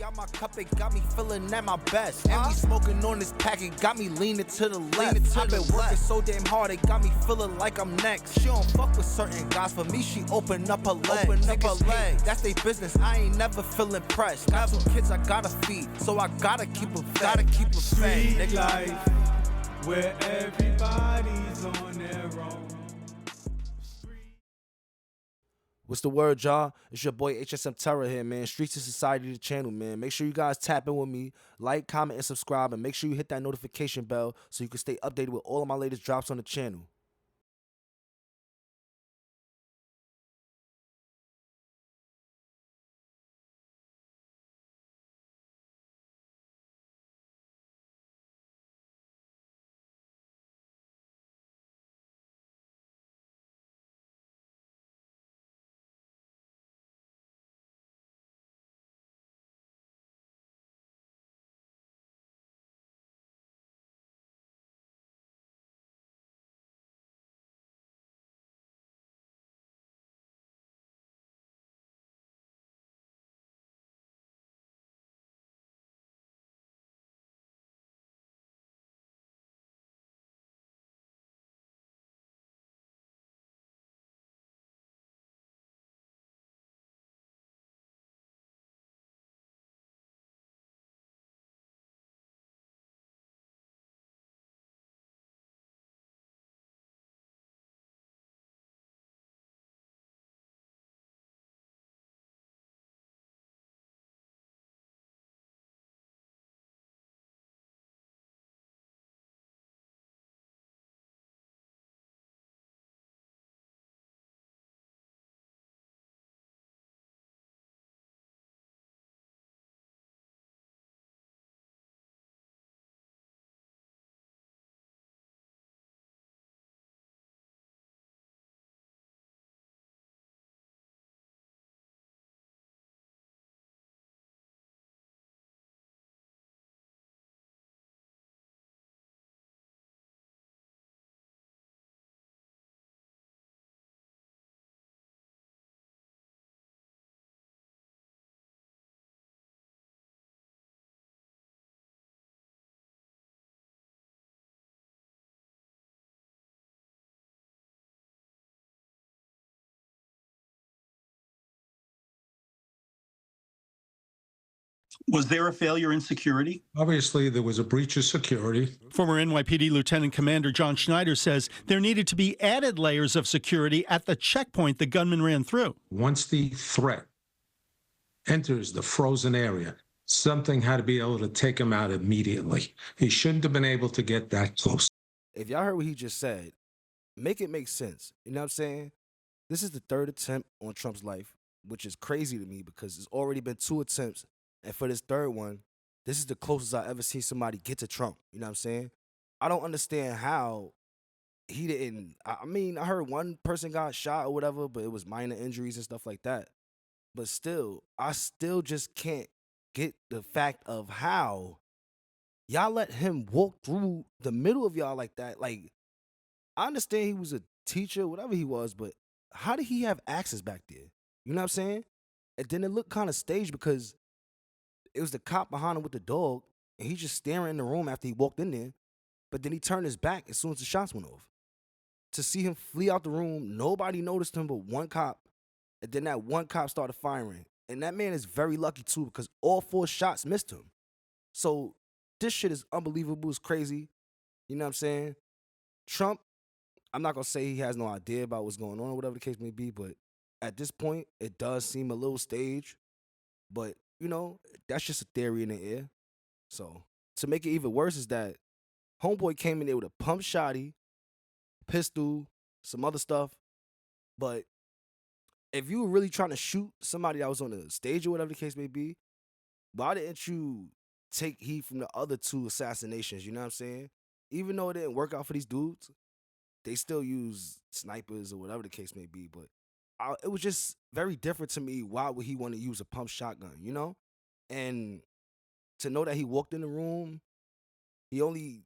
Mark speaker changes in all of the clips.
Speaker 1: out my cup, it got me feeling at my best. And we smoking on this pack, it got me leaning to the left. I've been working so damn hard, it got me feeling like I'm next. She don't fuck with certain guys, for me she open up her leg. That's their business, I ain't never feel impressed. Got 2 kids I gotta feed, so I gotta keep them fed.
Speaker 2: Street life, where everybody's on their own.
Speaker 3: What's the word, y'all? It's your boy HSM Terror here, man. Streets of Society, the channel, man. Make sure you guys tap in with me, like, comment, and subscribe, and make sure you hit that notification bell so you can stay updated with all of my latest drops on the channel.
Speaker 4: Was there a failure in security?
Speaker 5: Obviously, there was a breach of security.
Speaker 6: Former NYPD Lieutenant Commander John Schneider says there needed to be added layers of security at the checkpoint the gunman ran through.
Speaker 5: Once the threat enters the frozen area, something had to be able to take him out immediately. He shouldn't have been able to get that close.
Speaker 3: If y'all heard what he just said, make it make sense. You know what I'm saying? This is the 3rd attempt on Trump's life, which is crazy to me because there's already been 2 attempts. And for this 3rd one, this is the closest I ever seen somebody get to Trump. You know what I'm saying? I don't understand how he didn't. I mean, I heard one person got shot or whatever, but it was minor injuries and stuff like that. But still, I still just can't get the fact of how y'all let him walk through the middle of y'all like that. Like, I understand he was a teacher, whatever he was, but how did he have access back there? You know what I'm saying? And then it looked kind of staged because it was the cop behind him with the dog, and he's just staring in the room after he walked in there. But then he turned his back as soon as the shots went off. To see him flee out the room, nobody noticed him but one cop. And then that one cop started firing. And that man is very lucky too because all 4 shots missed him. So this shit is unbelievable. It's crazy. You know what I'm saying? Trump, I'm not going to say he has no idea about what's going on or whatever the case may be, but at this point, it does seem a little staged. But, you know, that's just a theory in the air. So to make it even worse is that homeboy came in there with a pump shotty, pistol, some other stuff. But if you were really trying to shoot somebody that was on the stage or whatever the case may be, why didn't you take heat from the other 2 assassinations? You know what I'm saying? Even though it didn't work out for these dudes, they still use snipers or whatever the case may be. But it was just very different to me. Why would he want to use a pump shotgun, you know? And to know that he walked in the room, he only,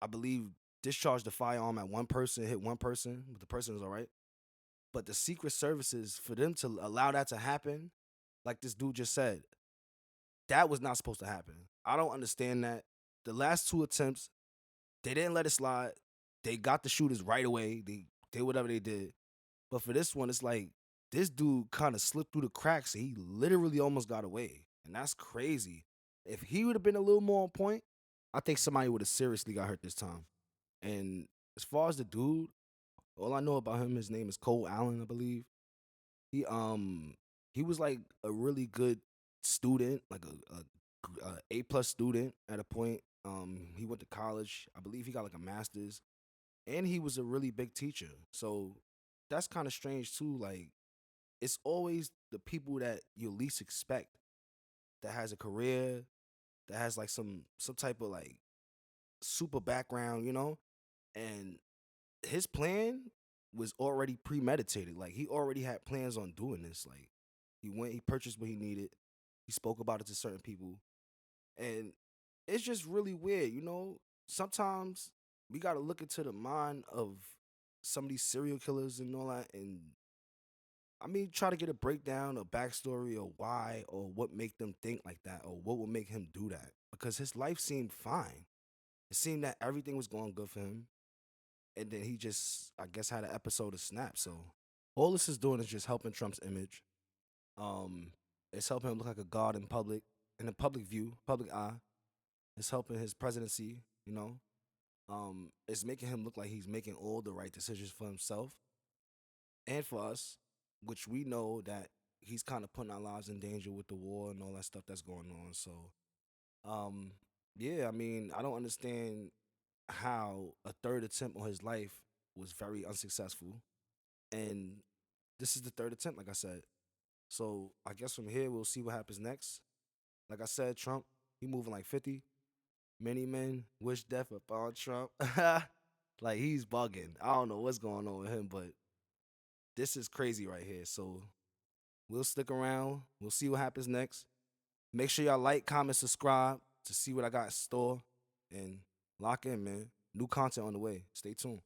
Speaker 3: I believe, discharged the firearm at one person, hit one person, but the person was all right. But the Secret Services, for them to allow that to happen, like this dude just said, that was not supposed to happen. I don't understand that. The last 2 attempts, they didn't let it slide. They got the shooters right away. They did whatever they did. But for this one, it's like this dude kind of slipped through the cracks. He literally almost got away. And that's crazy. If he would have been a little more on point, I think somebody would have seriously got hurt this time. And as far as the dude, all I know about him, his name is Cole Allen, I believe. He was like a really good student, like a A+ student at a point. He went to college. I believe he got like a master's, and he was a really big teacher. So that's kind of strange too. Like it's always the people that you least expect that has a career, that has like some type of like super background, you know? And his plan was already premeditated. Like he already had plans on doing this. Like he purchased what he needed. He spoke about it to certain people. And it's just really weird, you know? Sometimes we got to look into the mind of some of these serial killers and all that, and I mean, try to get a breakdown, a backstory, or why, or what make them think like that, or what would make him do that. Because his life seemed fine. It seemed that everything was going good for him, and then he just, I guess, had an episode of Snap. So all this is doing is just helping Trump's image. It's helping him look like a god in public, in the public view, public eye. It's helping his presidency, you know. It's making him look like he's making all the right decisions for himself and for us, which we know that he's kind of putting our lives in danger with the war and all that stuff that's going on. So, yeah, I mean, I don't understand how a third attempt on his life was very unsuccessful, and this is the third attempt, like I said. So I guess from here we'll see what happens next. Like I said, Trump, he moving like 50. Many men wish death upon Trump. Like he's bugging. I don't know what's going on with him, but this is crazy right here. So we'll stick around. We'll see what happens next. Make sure y'all like, comment, subscribe to see what I got in store. And lock in, man. New content on the way. Stay tuned.